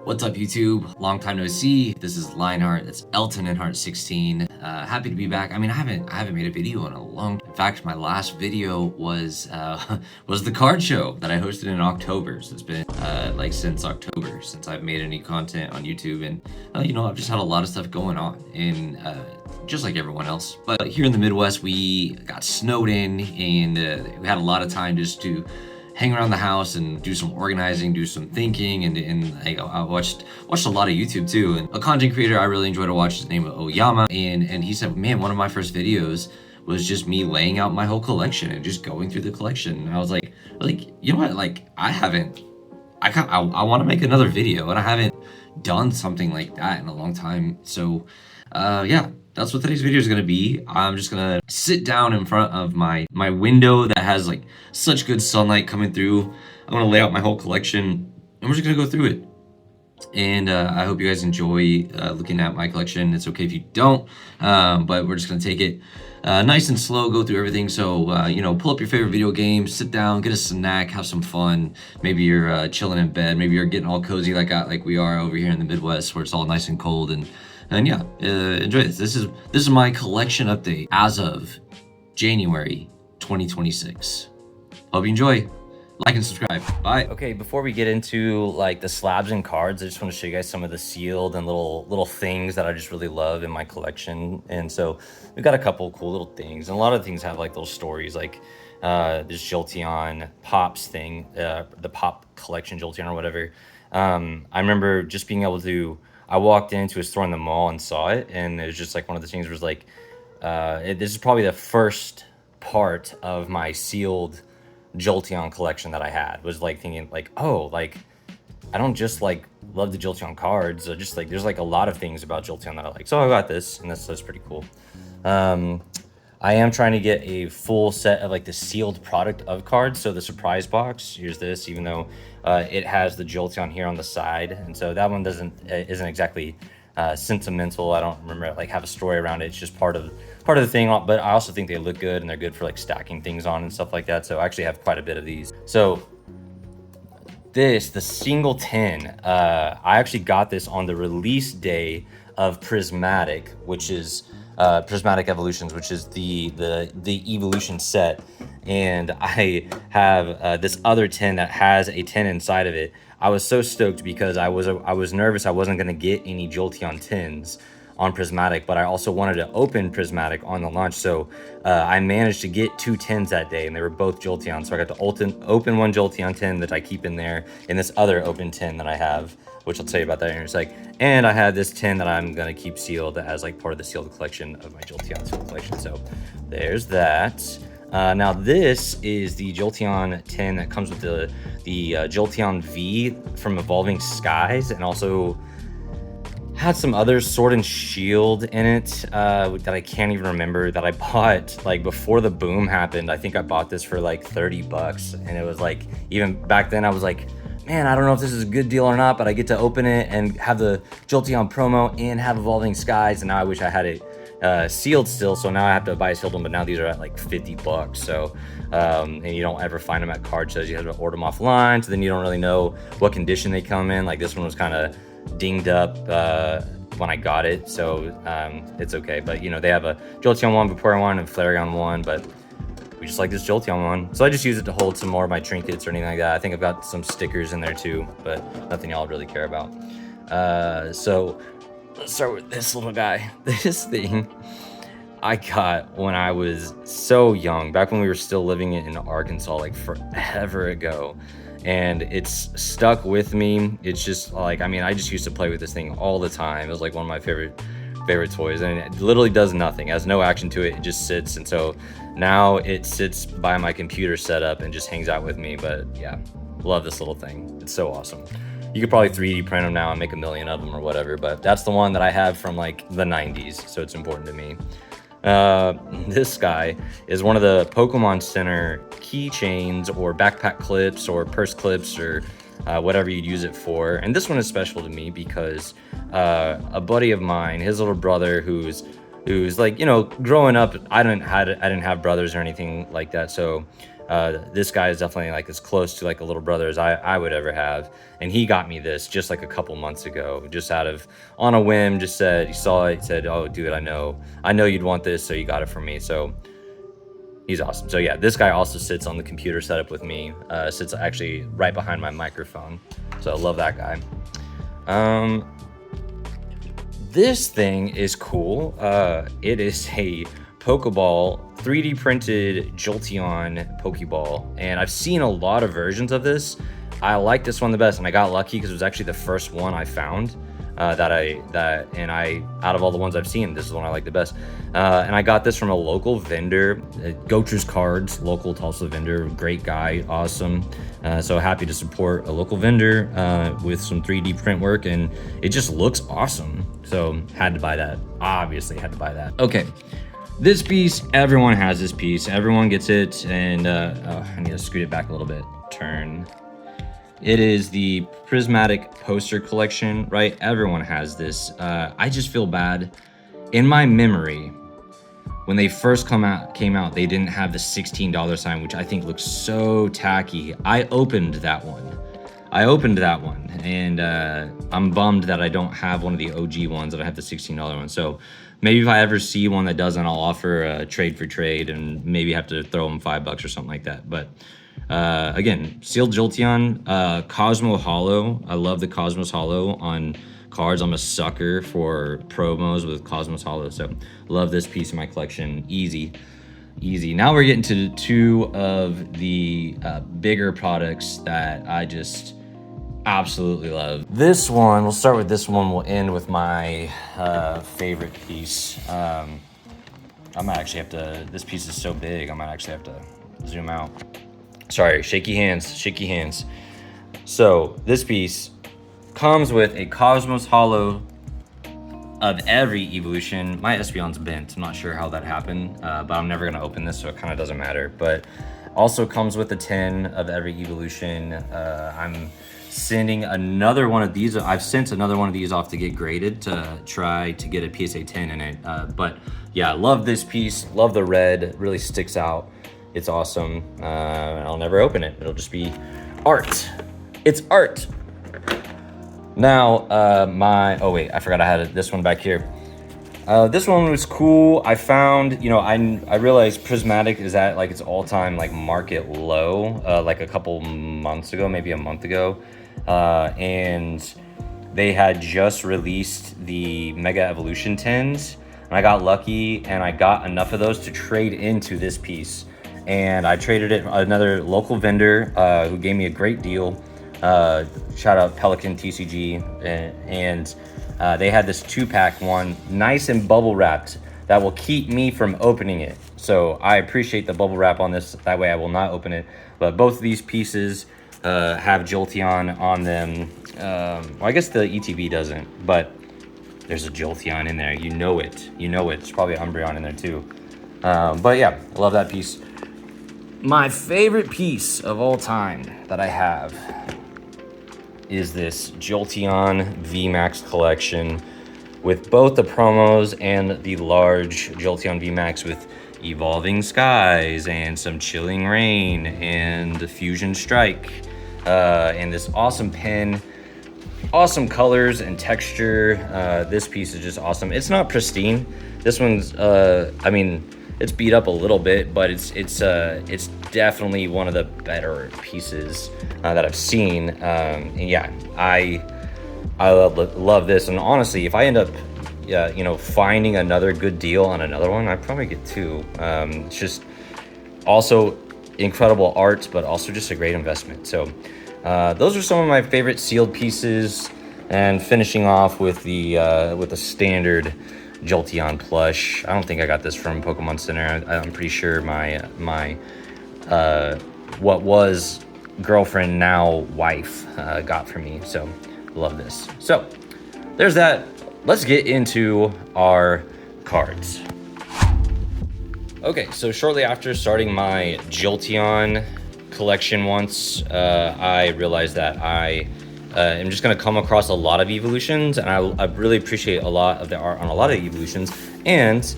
What's up, YouTube? Long time no see. This is Lionheart. That's Elton and Heart 16. Happy to be back. I mean, I haven't made a video in a long. In fact, my last video was was the card show that I hosted in October. So it's been like since October since I've made any content on YouTube, and I've just had a lot of stuff going on, and just like everyone else. But here in the Midwest, we got snowed in, and we had a lot of time just to hang around the house and do some organizing, do some thinking, and I watched a lot of YouTube too. And a content creator I really enjoy to watch, his name is Oyama, and he said, man, one of my first videos was just me laying out my whole collection and just going through the collection. And I was like, you know what? Like I want to make another video, and I haven't done something like that in a long time. So, yeah. That's what today's video is gonna be. I'm just gonna sit down in front of my window that has like such good sunlight coming through. I'm gonna lay out my whole collection, and we're just gonna go through it. And I hope you guys enjoy looking at my collection. It's okay if you don't, but we're just gonna take it nice and slow, go through everything. So pull up your favorite video game, sit down, get a snack, have some fun. Maybe you're chilling in bed, maybe you're getting all cozy like we are over here in the Midwest, where it's all nice and cold. And yeah, enjoy this. This is my collection update as of January 2026. Hope you enjoy. Like and subscribe. Bye. Okay, before we get into like the slabs and cards, I just want to show you guys some of the sealed and little things that I just really love in my collection. And so we've got a couple cool little things, and a lot of things have like little stories, like this Jolteon Pops thing, the Pop collection Jolteon or whatever. I remember just being able to. I walked into a store in the mall and saw it, and it was just like one of the things where it was like, this is probably the first part of my sealed Jolteon collection that I had, was like thinking like, oh, like I don't just like love the Jolteon cards, or just like there's like a lot of things about Jolteon that I like. So I got this, and that's pretty cool. I am trying to get a full set of like the sealed product of cards. So the surprise box, here's this, even though it has the Jolteon here on the side. And so that one isn't exactly sentimental. I don't remember like have a story around it. It's just part of the thing, but I also think they look good, and they're good for like stacking things on and stuff like that. So I actually have quite a bit of these. So the single 10, I actually got this on the release day of Prismatic, which is Prismatic Evolutions, which is the evolution set. And I have this other 10 that has a 10 inside of it. I was so stoked because I was nervous I wasn't going to get any Jolteon 10s on Prismatic, but I also wanted to open Prismatic on the launch. So I managed to get 2 10s that day, and they were both Jolteon. So I got to open one Jolteon 10 that I keep in there, and this other open 10 that I have, which I'll tell you about that in a sec. And I had this 10 that I'm gonna keep sealed as like part of the sealed collection of my Jolteon sealed collection. So there's that. Now this is the Jolteon 10 that comes with the Jolteon V from Evolving Skies, and also had some other Sword and Shield in it that I can't even remember, that I bought like before the boom happened. I think I bought this for like 30 bucks, and it was like, even back then I was like, man, I don't know if this is a good deal or not, but I get to open it and have the Jolteon promo and have Evolving Skies, and now I wish I had it sealed still, so now I have to buy a sealed one, but now these are at like 50 bucks. So and you don't ever find them at card shows. You have to order them offline, so then you don't really know what condition they come in. Like this one was kind of dinged up when I got it, so it's okay. But they have a Jolteon one, Vaporeon one, and Flareon one, but we just like this Jolteon one, so I just use it to hold some more of my trinkets or anything like that. I think I've got some stickers in there too, but nothing y'all really care about. So let's start with this little guy. This thing I got when I was so young, back when we were still living in Arkansas, like forever ago. And it's stuck with me. It's just like, I just used to play with this thing all the time. It was like one of my favorite toys, and it literally does nothing. It has no action to it. It just sits, and so now it sits by my computer setup and just hangs out with me. But yeah, love this little thing. It's so awesome. You could probably 3D print them now and make a million of them or whatever, but that's the one that I have from like the 90s, so it's important to me. This guy is one of the Pokemon Center keychains or backpack clips or purse clips or whatever you'd use it for. And this one is special to me because a buddy of mine, his little brother, who's like, growing up, I didn't have brothers or anything like that. So This guy is definitely like as close to like a little brother as I would ever have. And he got me this just like a couple months ago, just out of on a whim, just said, he saw it, said, oh dude, I know you'd want this, so you got it for me. So he's awesome. So yeah, this guy also sits on the computer setup with me, sits actually right behind my microphone. So I love that guy. This thing is cool. It is a Pokeball, 3D printed Jolteon Pokeball, and I've seen a lot of versions of this. I like this one the best, and I got lucky because it was actually the first one I found. Out of all the ones I've seen, this is the one I like the best. And I got this from a local vendor, Gocher's Cards, local Tulsa vendor, great guy, awesome. So happy to support a local vendor with some 3D print work, and it just looks awesome. So had to buy that, obviously had to buy that. Okay, this piece, everyone has this piece, everyone gets it, and I need to scoot it back a little bit, turn. It is the Prismatic Poster Collection, right? Everyone has this. I just feel bad. In my memory, when they first came out, they didn't have the $16 sign, which I think looks so tacky. I opened that one, and I'm bummed that I don't have one of the OG ones, that I have the $16 one. So maybe if I ever see one that doesn't, I'll offer a trade for trade and maybe have to throw them $5 or something like that. But again, sealed Jolteon, Cosmo Hollow. I love the Cosmos Hollow on cards. I'm a sucker for promos with Cosmos Hollow, so love this piece in my collection. Easy. Now we're getting to two of the bigger products that I just absolutely love. This one, we'll start with this one, we'll end with my favorite piece. I might actually have to, this piece is so big, I might actually have to zoom out. Sorry, shaky hands. So this piece comes with a Cosmos Hollow of every evolution. My Espeon's bent, I'm not sure how that happened, but I'm never gonna open this, so it kind of doesn't matter. But also comes with a 10 of every evolution. I'm sending another one of these. I've sent another one of these off to get graded to try to get a PSA 10 in it. But yeah, love this piece, love the red, it really sticks out. It's awesome. I'll never open it. It'll just be art. It's art. Now, oh wait, I forgot I had this one back here. This one was cool. I found, I realized Prismatic is at like its all-time like market low, like a couple months ago, maybe a month ago. And they had just released the Mega Evolution 10s, and I got lucky and I got enough of those to trade into this piece. And I traded it another local vendor who gave me a great deal. Shout out Pelican TCG, and they had this 2-pack one, nice and bubble wrapped, that will keep me from opening it. So I appreciate the bubble wrap on this, that way I will not open it. But both of these pieces have Jolteon on them. Well, I guess the ETB doesn't, but there's a Jolteon in there. You know it. There's probably Umbreon in there too. But yeah, I love that piece. My favorite piece of all time that I have is this Jolteon VMAX collection with both the promos and the large Jolteon VMAX with Evolving Skies and some Chilling Rain and the Fusion Strike, and this awesome pen, awesome colors and texture. This piece is just awesome. It's not pristine. This one's, it's beat up a little bit, but it's definitely one of the better pieces that I've seen. And yeah, I love this. And honestly, if I end up, finding another good deal on another one, I'd probably get two. It's just also incredible art, but also just a great investment. So those are some of my favorite sealed pieces. And finishing off with the standard Jolteon plush. I don't think I got this from Pokemon Center. I'm pretty sure my what was girlfriend, now wife, got for me. So love this. So there's that. Let's get into our cards. Okay, so shortly after starting my Jolteon collection once, I realized that I I'm just gonna come across a lot of evolutions, and I really appreciate a lot of the art on a lot of the evolutions. And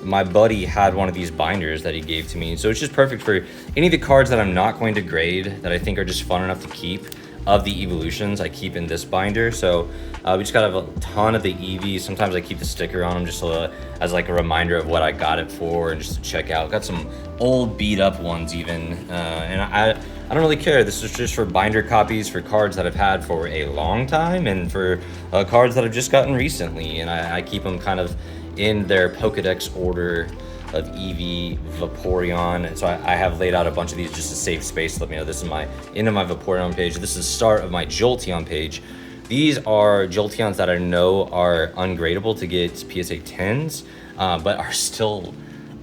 my buddy had one of these binders that he gave to me, so it's just perfect for any of the cards that I'm not going to grade that I think are just fun enough to keep. Of the evolutions, I keep in this binder. So we just got a ton of the EVs. Sometimes I keep the sticker on them just as like a reminder of what I got it for, and just to check out. Got some old beat up ones even, and I don't really care. This is just for binder copies for cards that I've had for a long time, and for cards that I've just gotten recently, and I keep them kind of in their Pokedex order of EV Vaporeon. And so I have laid out a bunch of these just to save space. Let me know. This is my end of my Vaporeon page. This is the start of my Jolteon page. These are Jolteons that I know are ungradable to get PSA 10s, but are still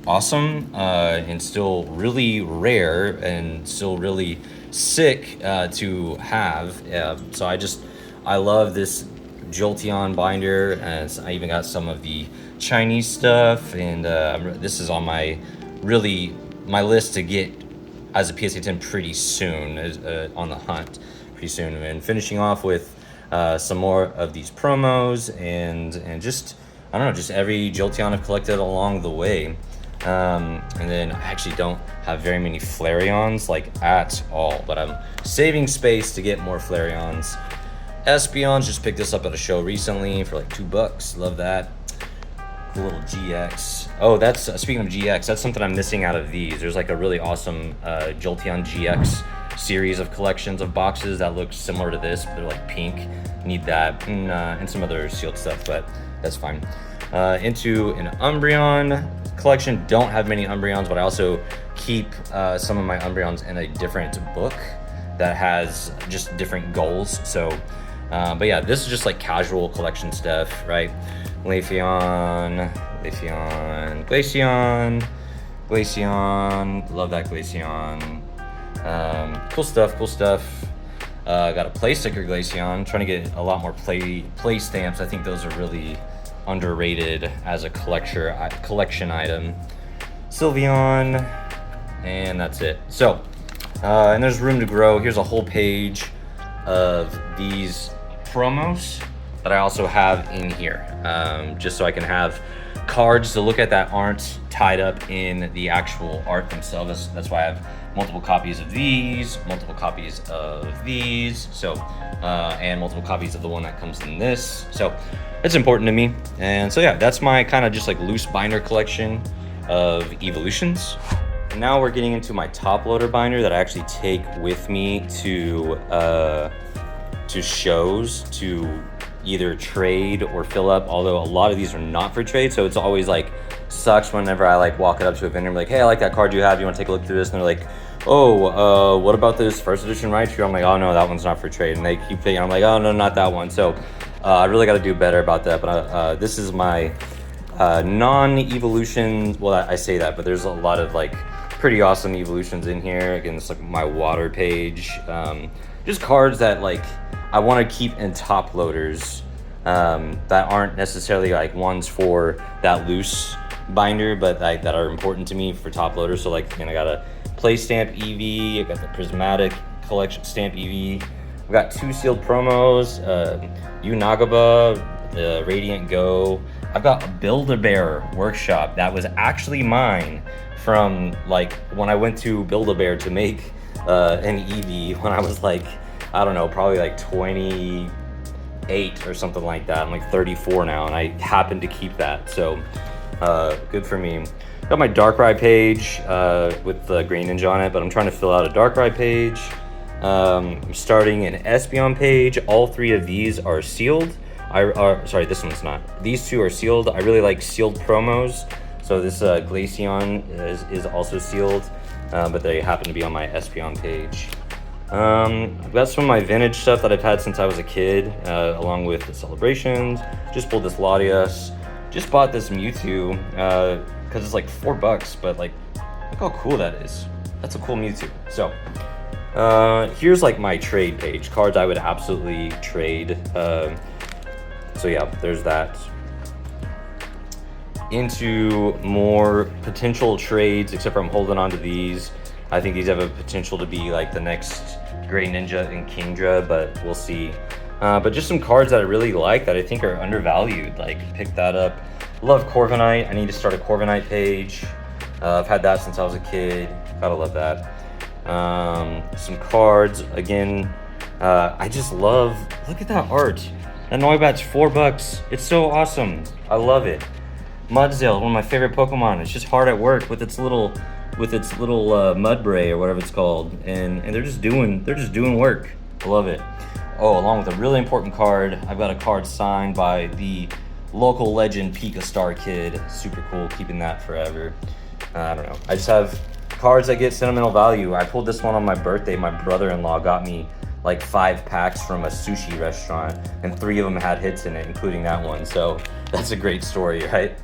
awesome, and still really rare, and still really sick to have. So I love this Jolteon binder, and I even got some of the Chinese stuff, and this is on my list to get as a PSA 10 pretty soon, on the hunt pretty soon. And finishing off with some more of these promos, and just, I don't know, just every Jolteon I've collected along the way. And then I actually don't have very many Flareons, like, at all, but I'm saving space to get more Flareons. Espeons, just picked this up at a show recently for like $2. Love that. Cool little GX. Oh, that's speaking of GX, that's something I'm missing out of these. There's like a really awesome Jolteon GX series of collections of boxes that look similar to this, but they're like pink. Need that, and some other sealed stuff, but that's fine. Into an Umbreon collection. Don't have many Umbreons, but I also keep some of my Umbreons in a different book that has just different goals. So, but yeah, this is just like casual collection stuff, right? Glaceon, love that Glaceon. Cool stuff. Got a play sticker Glaceon, trying to get a lot more play stamps. I think those are really underrated as a collection item. Sylveon, and that's it. So, and there's room to grow. Here's a whole page of these promos that I also have in here, just so I can have cards to look at that aren't tied up in the actual art themselves. That's why I have multiple copies of these, multiple copies of these, so and multiple copies of the one that comes in this. So it's important to me. And so yeah, that's my kind of just like loose binder collection of evolutions. And now we're getting into my top loader binder that I actually take with me to shows to either trade or fill up, although a lot of these are not for trade. So it's always like sucks whenever I like walk it up to a vendor and be like, hey, I like that card you have, you want to take a look through this? And they're like, oh, what about this first edition Raichu? I'm like, oh no, that one's not for trade. And they keep thinking, I'm like, oh no, not that one. So I really got to do better about that. But this is my non-evolution, well, I say that, but there's a lot of like pretty awesome evolutions in here. Again, it's like my water page, just cards that like I want to keep in top loaders, that aren't necessarily like ones for that loose binder, but like that are important to me for top loaders. So like, again, I got a play stamp EV, I got the prismatic collection stamp EV, we got 2 sealed promos, Unagaba, the Radiant Go. I've got a Build-A-Bear workshop that was actually mine from like when I went to Build-A-Bear to make an EV when I was like, I don't know, probably like 28 or something like that. I'm like 34 now, and I happen to keep that, so good for me. Got my Darkrai page with the Green Ninja on it, but I'm trying to fill out a Darkrai page. I'm starting an Espeon page. All 3 of these are sealed. Sorry, this one's not. These 2 are sealed. I really like sealed promos. So this Glaceon is also sealed, but they happen to be on my Espeon page. I've got some of my vintage stuff that I've had since I was a kid, along with the celebrations. Just pulled this Latias. Just bought this Mewtwo, because it's like $4, but like, look how cool that is. That's a cool Mewtwo. So, here's like my trade page. Cards I would absolutely trade. So yeah, there's that. Into more potential trades, except for I'm holding on to these. I think these have a potential to be like the next Gray Ninja and Kingdra, but we'll see. But just some cards that I really like that I think are undervalued. Like, pick that up. Love Corviknight. I need to start a Corviknight page. I've had that since I was a kid. Gotta love that. Some cards again. I just love. Look at that art. That Noibat's $4. It's so awesome. I love it. Mudzale, one of my favorite Pokemon. It's just hard at work with its little Mudbray or whatever it's called, and they're just doing work. I love it. Oh, along with a really important card, I've got a card signed by the local legend Pika Star Kid. Super cool, keeping that forever. I don't know. I just have cards that get sentimental value. I pulled this one on my birthday. My brother-in-law got me like 5 packs from a sushi restaurant, and 3 of them had hits in it, including that one. So that's a great story, right?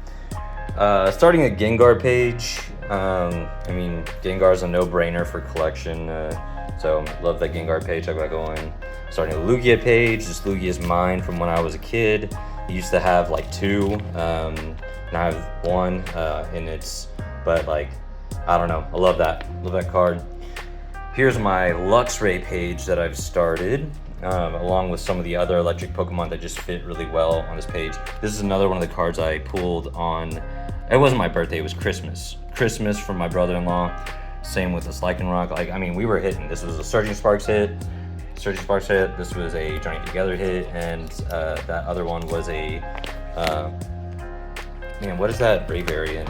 Starting a Gengar page. I mean, Gengar's a no-brainer for collection. So love that Gengar page I got going. Starting a Lugia page. This Lugia is mine from when I was a kid. I used to have like 2. Now I have 1, and it's, but like, I don't know. I love that. Love that card. Here's my Luxray page that I've started, along with some of the other electric Pokemon that just fit really well on this page. This is another one of the cards I pulled on, it wasn't my birthday, it was Christmas. Christmas from my brother-in-law. Same with this Lycanroc. Like, I mean, we were hitting. This was a Surging Sparks hit. This was a Journey Together hit, and that other one was a, man, what is that Brave variant?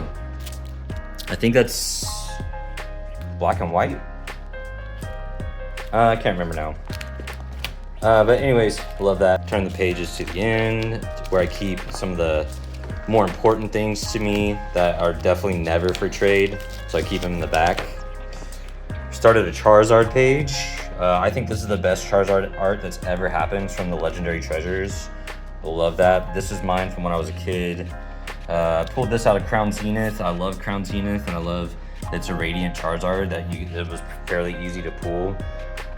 I think that's Black and White. I can't remember now. But anyways, love that. Turn the pages to the end, where I keep some of the more important things to me that are definitely never for trade. So I keep them in the back. Started a Charizard page. I think this is the best Charizard art that's ever happened from the Legendary Treasures. I love that. This is mine from when I was a kid. I pulled this out of Crown Zenith. I love Crown Zenith, and I love it's a Radiant Charizard it was fairly easy to pull.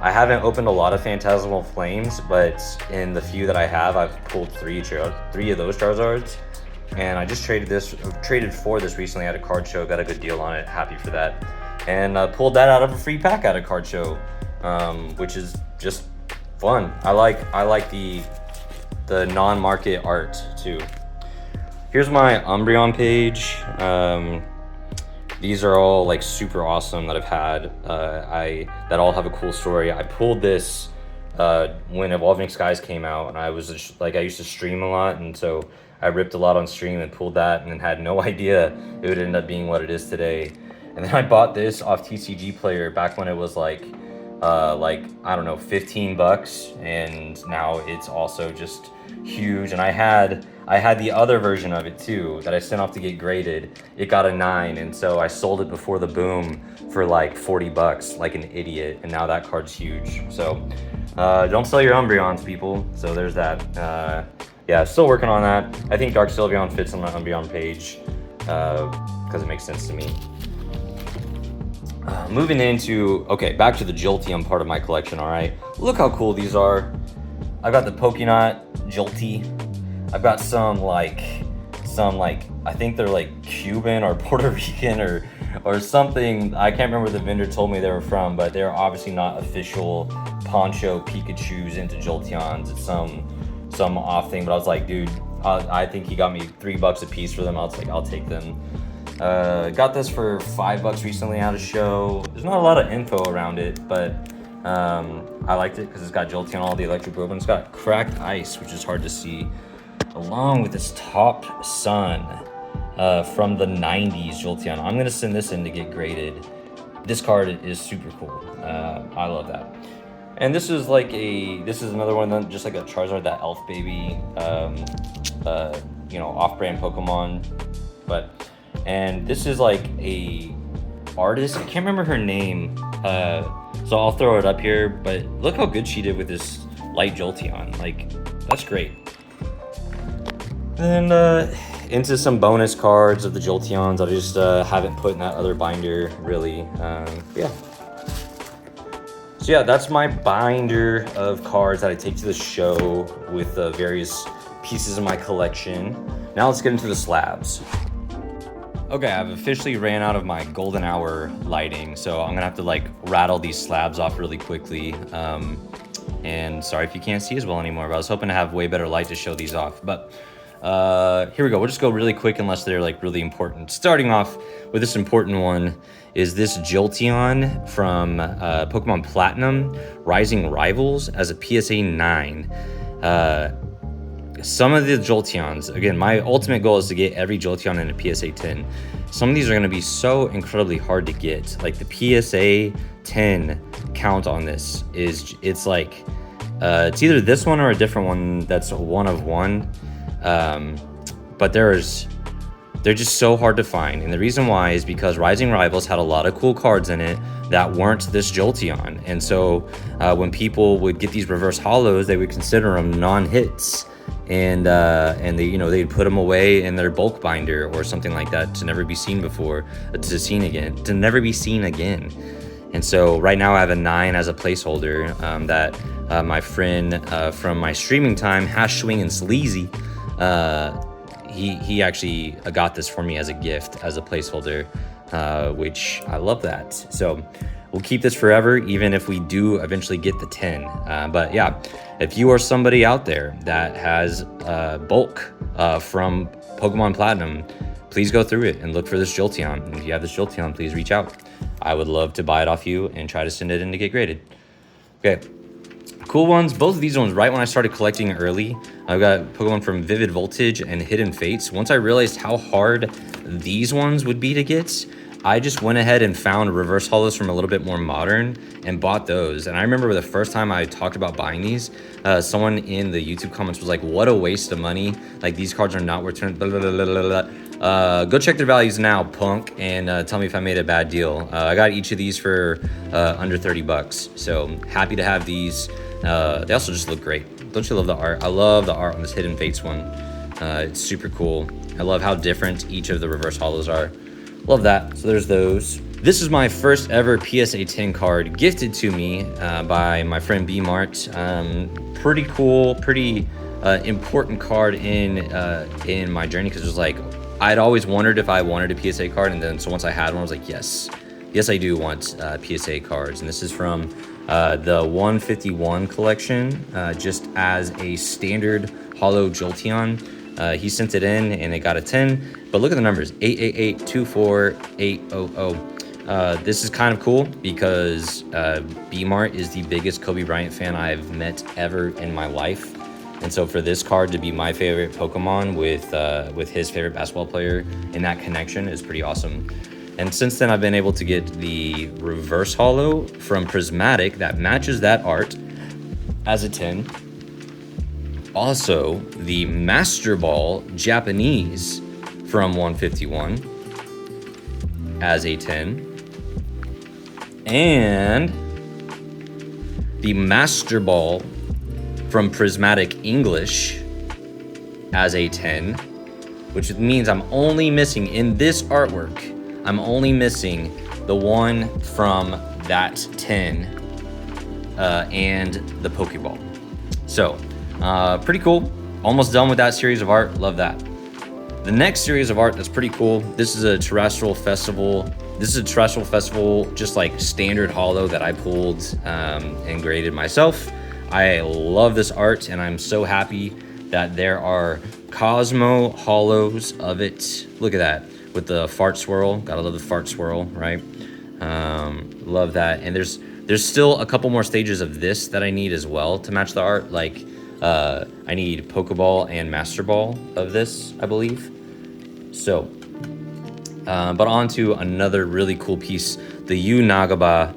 I haven't opened a lot of Phantasmal Flames, but in the few that I have, I've pulled 3 of those Charizards. And I just traded for this recently at a card show, got a good deal on it, happy for that. And pulled that out of a free pack at a card show, which is just fun. I like the non-market art too. Here's my Umbreon page. These are all like super awesome that I've had. That all have a cool story. I pulled this when Evolving Skies came out, and I was I used to stream a lot, and so I ripped a lot on stream and pulled that, and then had no idea it would end up being what it is today. And then I bought this off TCG Player back when it was like I don't know, $15, and now it's also just huge. And I had the other version of it too that I sent off to get graded. It got a 9, and so I sold it before the boom for like $40 like an idiot, and now that card's huge. So don't sell your Umbreons, people. So there's that. Yeah, still working on that. I think Dark Sylveon fits on my Umbreon page because it makes sense to me. Moving into, okay, back to the Jolteon part of my collection, all right? Look how cool these are. I've got the Pokénaut Jolty. I've got some like, I think they're like Cuban or Puerto Rican or something. I can't remember where the vendor told me they were from, but they're obviously not official Poncho Pikachus into Jolteons. It's some off thing, but I was like, dude, I think he got me $3 a piece for them. I was like, I'll take them. Got this for $5 recently at a show. There's not a lot of info around it, but I liked it because it's got Jolteon, all the electric Pokemon. It's got Cracked Ice, which is hard to see, along with this Top Sun from the 90s Jolteon. I'm gonna send this in to get graded. This card is super cool. I love that. And this is another one, just like a Charizard, that Elf Baby, off-brand Pokemon, and this is like a artist. I can't remember her name, so I'll throw it up here. But look how good she did with this light Jolteon. Like, that's great. Then into some bonus cards of the Jolteons. I just haven't put in that other binder really. Yeah. So yeah, that's my binder of cards that I take to the show with various pieces of my collection. Now let's get into the slabs. Okay, I've officially ran out of my golden hour lighting, so I'm gonna have to like rattle these slabs off really quickly. And sorry if you can't see as well anymore, but I was hoping to have way better light to show these off. But here we go. We'll just go really quick unless they're like really important. Starting off with this important one is this Jolteon from Pokemon Platinum Rising Rivals as a PSA 9. Some of the Jolteons, again, my ultimate goal is to get every Jolteon in a PSA 10. Some of these are going to be so incredibly hard to get. Like the PSA 10 count on this it's like, it's either this one or a different one that's a 1 of 1. But they're just so hard to find. And the reason why is because Rising Rivals had a lot of cool cards in it that weren't this Jolteon. And so when people would get these reverse holos, they would consider them non-hits. And they, you know, they'd put them away in their bulk binder or something like that to never be seen before, to never be seen again. And so right now I have a 9 as a placeholder that my friend from my streaming time, Hashwing and Sleazy, he actually got this for me as a gift, as a placeholder, which I love that. So we'll keep this forever, even if we do eventually get the 10. But yeah, if you are somebody out there that has bulk from Pokemon Platinum, please go through it and look for this Jolteon. And if you have this Jolteon, please reach out. I would love to buy it off you and try to send it in to get graded. Okay, cool ones. Both of these ones, right when I started collecting early, I've got Pokemon from Vivid Voltage and Hidden Fates. Once I realized how hard these ones would be to get, I just went ahead and found reverse holos from a little bit more modern and bought those. And I remember the first time I talked about buying these, someone in the YouTube comments was like, what a waste of money. Like, these cards are not worth blah, blah, blah, blah, blah. Go check their values now, punk, and tell me if I made a bad deal. I got each of these for under 30 bucks. So happy to have these. They also just look great. Don't you love the art? I love the art on this Hidden Fates one. It's super cool. I love how different each of the reverse holos are. Love that. So there's those. This is my first ever PSA 10 card gifted to me by my friend B Mart. Pretty cool, pretty important card in my journey, because it was like, I'd always wondered if I wanted a PSA card, and then so once I had one, I was like, yes, I do want PSA cards. And this is from the 151 collection, just as a standard holo Jolteon. He sent it in and it got a 10, but look at the numbers, 888-24800. This is kind of cool because B-Mart is the biggest Kobe Bryant fan I've met ever in my life. And so for this card to be my favorite Pokemon with his favorite basketball player in that connection is pretty awesome. And since then, I've been able to get the reverse holo from Prismatic that matches that art as a 10. Also, the Master Ball Japanese from 151 as a 10. And the Master Ball from Prismatic English as a 10, which means I'm only missing in this artwork, I'm only missing the one from that 10 and the Pokeball. So, pretty cool. Almost done with that series of art. Love that. The next series of art that's pretty cool. This is a Terrestrial Festival. Just like standard holo that I pulled and graded myself. I love this art, and I'm so happy that there are Cosmo holos of it. Look at that with the fart swirl. Gotta love the fart swirl, right? Love that. And there's still a couple more stages of this that I need as well to match the art. Like I need Pokeball and Master Ball of this, I believe. So, but on to another really cool piece, the Yu Nagaba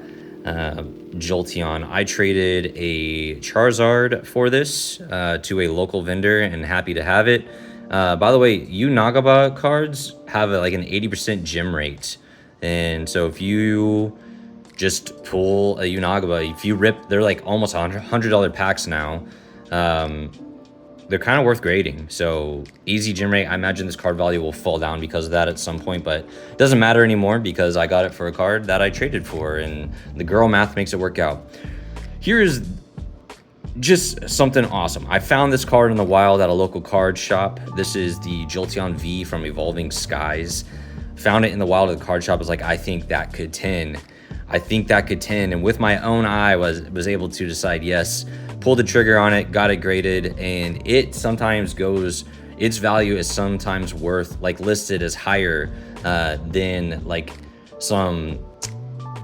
Jolteon. I traded a Charizard for this to a local vendor, and happy to have it. By the way, Yu Nagaba cards have like an 80% gem rate, and so if you just pull a Yu Nagaba, if you rip, they're like almost $100 packs now. They're kind of worth grading. So easy gem rate. I imagine this card value will fall down because of that at some point, but it doesn't matter anymore because I got it for a card that I traded for, and the girl math makes it work out. Here's just something awesome. I found this card in the wild at a local card shop. This is the Jolteon V from Evolving Skies. found it in the wild at the card shop. I was like, I think that could 10. I think that could 10. And with my own eye was able to decide yes, pulled the trigger on it, got it graded, and it sometimes goes, its value is sometimes worth, like, listed as higher than like some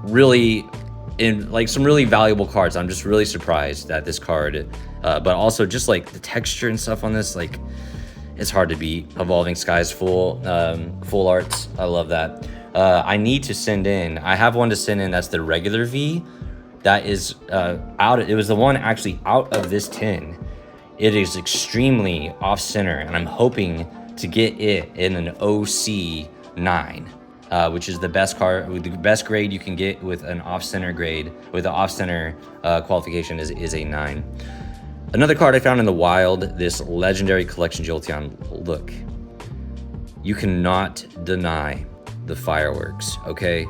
really valuable cards. I'm just really surprised at this card, but also just like the texture and stuff on this, like, it's hard to beat. Evolving Skies full arts, I love that. I need to send in, I have one to send in, that's the regular V. That is it was the one actually out of this tin. It is extremely off center, and I'm hoping to get it in an OC 9, which is the best grade you can get with an off center grade, with the off center qualification is a 9. Another card I found in the wild, this legendary collection Jolteon. Look, you cannot deny the fireworks, okay?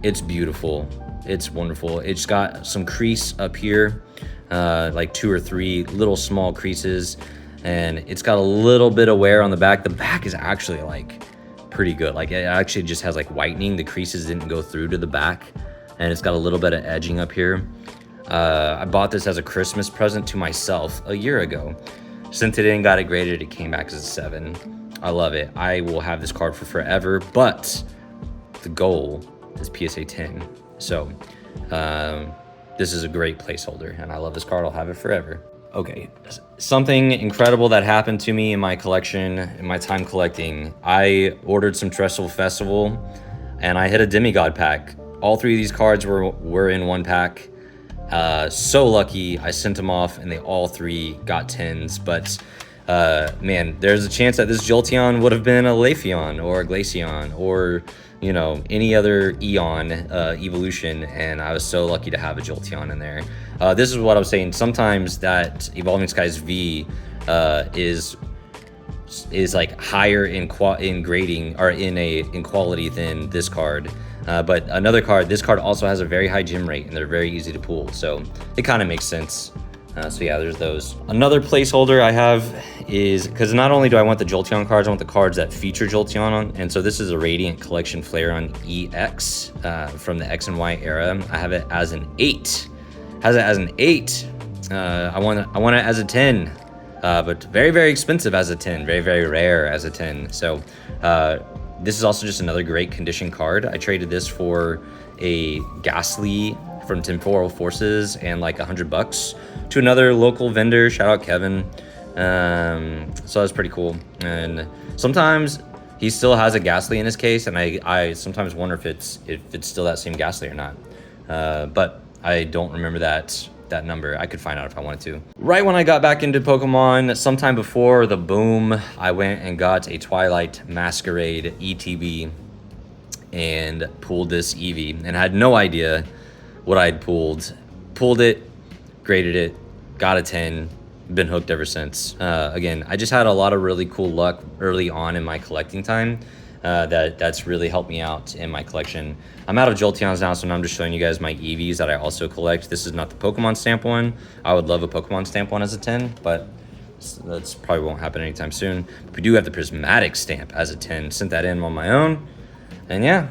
It's beautiful. It's wonderful. It's got some crease up here, like 2 or 3 little small creases, and it's got a little bit of wear on the back. The back is actually like pretty good. Like, it actually just has like whitening. The creases didn't go through to the back, and it's got a little bit of edging up here. I bought this as a Christmas present to myself a year ago. Sent it in, got it graded. It came back as a 7. I love it. I will have this card for forever, but the goal is PSA 10. So this is a great placeholder, and I love this card. I'll have it forever. Okay, something incredible that happened to me in my collection, in my time collecting. I ordered some Trestle Festival, and I hit a Demigod pack. All 3 of these cards were in one pack. So lucky. I sent them off, and they all 3 got 10s. But man, there's a chance that this Jolteon would have been a Leafeon or a Glaceon or, you know, any other Eon evolution, and I was so lucky to have a Jolteon in there. This is what I was saying. Sometimes that Evolving Skies V is like higher in grading or in quality than this card. But another card, this card also has a very high gem rate, and they're very easy to pull, so it kind of makes sense. So yeah, there's those. Another placeholder I have is, because not only do I want the Jolteon cards, I want the cards that feature Jolteon on, and so this is a Radiant Collection Flareon EX from the X and Y era. I have it as an 8. Has it as an 8. I want it as a 10, but very, very expensive as a 10. Very, very rare as a 10. So this is also just another great condition card. I traded this for a Ghastly from Temporal Forces and like $100 to another local vendor. Shout out Kevin. So that's pretty cool. And sometimes he still has a Ghastly in his case, and I sometimes wonder if it's still that same Ghastly or not. But I don't remember that number. I could find out if I wanted to. Right when I got back into Pokemon, sometime before the boom, I went and got a Twilight Masquerade ETB and pulled this Eevee, and I had no idea what I'd pulled. Pulled it, graded it, got a 10, been hooked ever since. Again, I just had a lot of really cool luck early on in my collecting time that's really helped me out in my collection. I'm out of Jolteons now, so I'm just showing you guys my Eevees that I also collect. This is not the Pokemon stamp one. I would love a Pokemon stamp one as a 10, but that's probably won't happen anytime soon. But we do have the Prismatic stamp as a 10. Sent that in on my own, and yeah.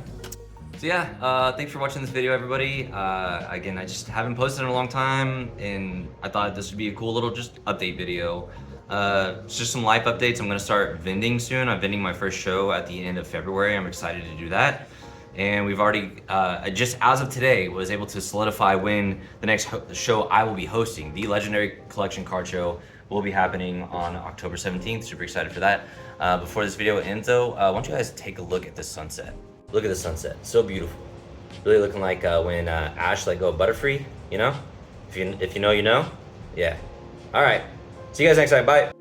So yeah, thanks for watching this video, everybody. Again, I just haven't posted in a long time, and I thought this would be a cool little just update video. It's just some life updates. I'm gonna start vending soon. I'm vending my first show at the end of February. I'm excited to do that. And we've already, just as of today, was able to solidify when the next show I will be hosting. The Legendary Collection Card Show will be happening on October 17th. Super excited for that. Before this video ends though, I want you guys to take a look at this sunset. Look at the sunset, so beautiful. Really looking like when Ash let go of Butterfree, you know? If you know, you know? Yeah. All right, see you guys next time, bye.